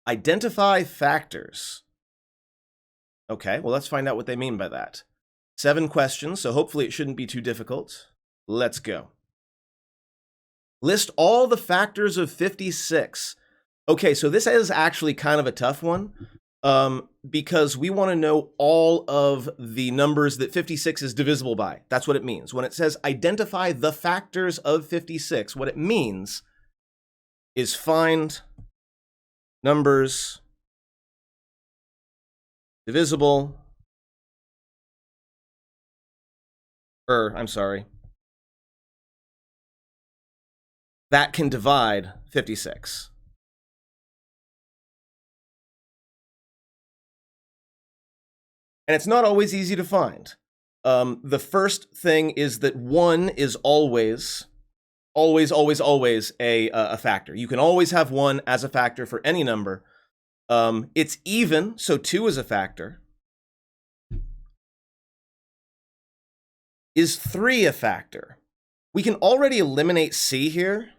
Identify factors. Okay, well, let's find out what they mean by that. 7 questions, so hopefully it shouldn't be too difficult. Let's go. List all the factors of 56. Okay, so this is actually kind of a tough one because we want to know all of the numbers that 56 is divisible by. That's what it means. When it says identify the factors of 56, what it means is find numbers divisible, that can divide 56. And it's not always easy to find. The first thing is that 1 is always a factor. You can always have 1 as a factor for any number. It's even, so 2 is a factor. Is 3 a factor? We can already eliminate C here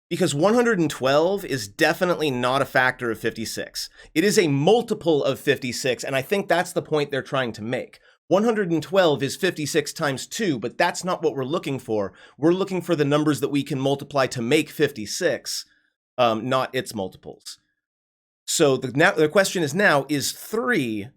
because 112 is definitely not a factor of 56. It is a multiple of 56, and I think that's the point they're trying to make. 112 is 56 times 2, but that's not what we're looking for. We're looking for the numbers that we can multiply to make 56, not its multiples. So the question is now, is 3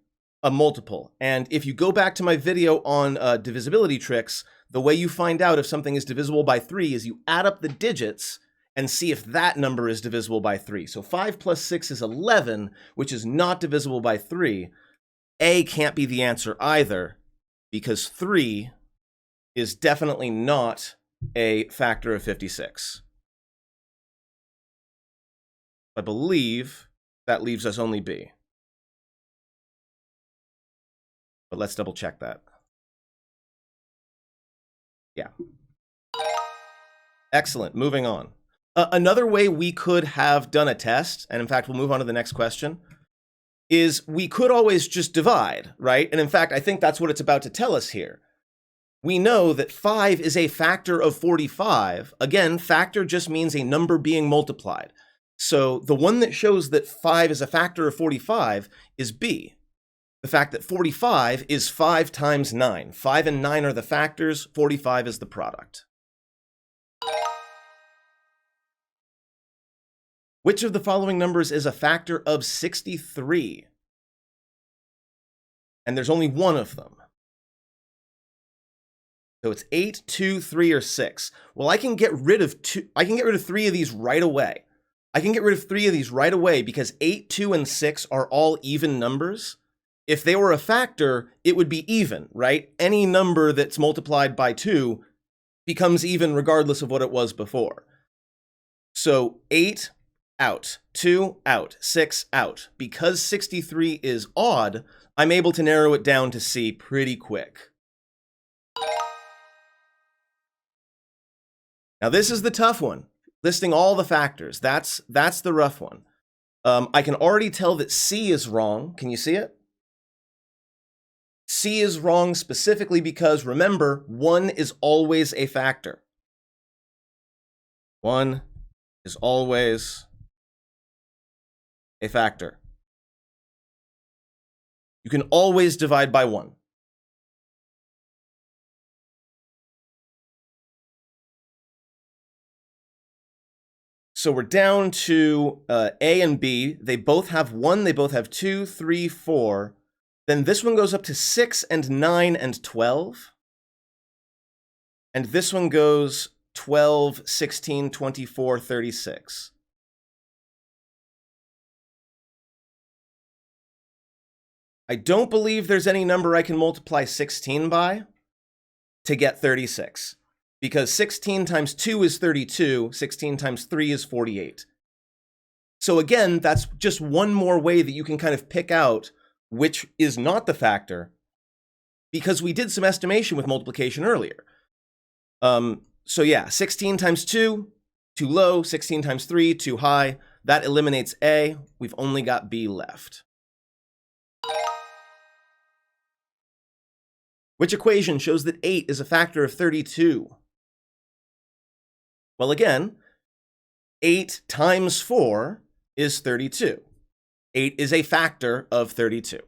a multiple? And if you go back to my video on divisibility tricks, the way you find out if something is divisible by 3 is you add up the digits and see if that number is divisible by 3. So 5 plus 6 is 11, which is not divisible by 3. A can't be the answer either, because 3 is definitely not a factor of 56. I believe that leaves us only B. But let's double check that. Yeah. Excellent, moving on. Another way we could have done a test, and in fact, we'll move on to the next question, is we could always just divide, right? And in fact, I think that's what it's about to tell us here. We know that 5 is a factor of 45. Again, factor just means a number being multiplied. So the one that shows that 5 is a factor of 45 is B. The fact that 45 is 5 times 9. 5 and 9 are the factors, 45 is the product. Which of the following numbers is a factor of 63? And there's only one of them. So it's 8, 2, 3, or 6. Well, I can get rid of 3 of these right away. Because 8, 2, and 6 are all even numbers. If they were a factor, it would be even, right? Any number that's multiplied by 2 becomes even regardless of what it was before. So 8 out, 2 out, 6 out. Because 63 is odd, I'm able to narrow it down to C pretty quick. Now this is the tough one. Listing all the factors, that's the rough one. I can already tell that C is wrong. Can you see it? C is wrong specifically because, remember, 1 is always a factor. 1 is always a factor. You can always divide by 1. So we're down to A and B. They both have 1, they both have 2, 3, 4. Then this one goes up to 6 and 9 and 12. And this one goes 12, 16, 24, 36. I don't believe there's any number I can multiply 16 by to get 36. Because 16 times 2 is 32, 16 times 3 is 48. So again, that's just one more way that you can kind of pick out which is not the factor, because we did some estimation with multiplication earlier. So yeah, 16 times 2, too low, 16 times 3, too high. That eliminates A. We've only got B left. Which equation shows that 8 is a factor of 32? Well, again, 8 times 4 is 32. 8 is a factor of 32.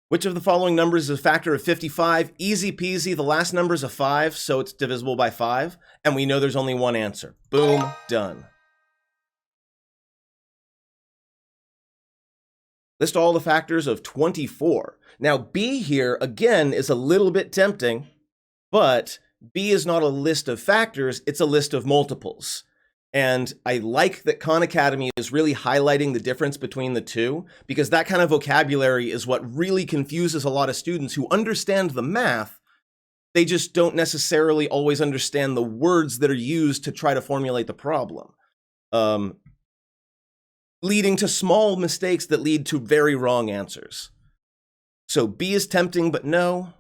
Which of the following numbers is a factor of 55? Easy peasy. The last number is a 5, so it's divisible by 5. And we know there's only one answer. Boom, done. List all the factors of 24. Now, B here, again, is a little bit tempting, but B is not a list of factors, it's a list of multiples. And I like that Khan Academy is really highlighting the difference between the two, because that kind of vocabulary is what really confuses a lot of students who understand the math. They just don't necessarily always understand the words that are used to try to formulate the problem, leading to small mistakes that lead to very wrong answers. So B is tempting, but no.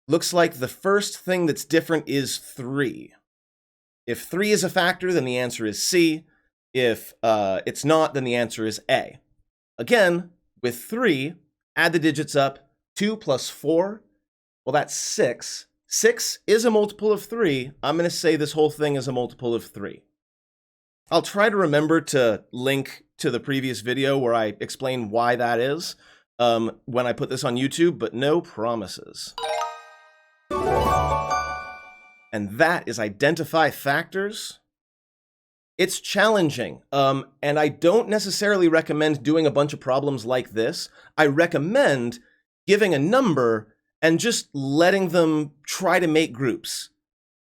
Looks like the first thing that's different is 3. If 3 is a factor, then the answer is C. If it's not, then the answer is A. Again, with 3, add the digits up. 2 plus 4, well, that's 6. 6 is a multiple of 3. I'm going to say this whole thing is a multiple of 3. I'll try to remember to link to the previous video where I explain why that is when I put this on YouTube, but no promises. And that is identify factors. It's challenging, and I don't necessarily recommend doing a bunch of problems like this. I recommend giving a number and just letting them try to make groups.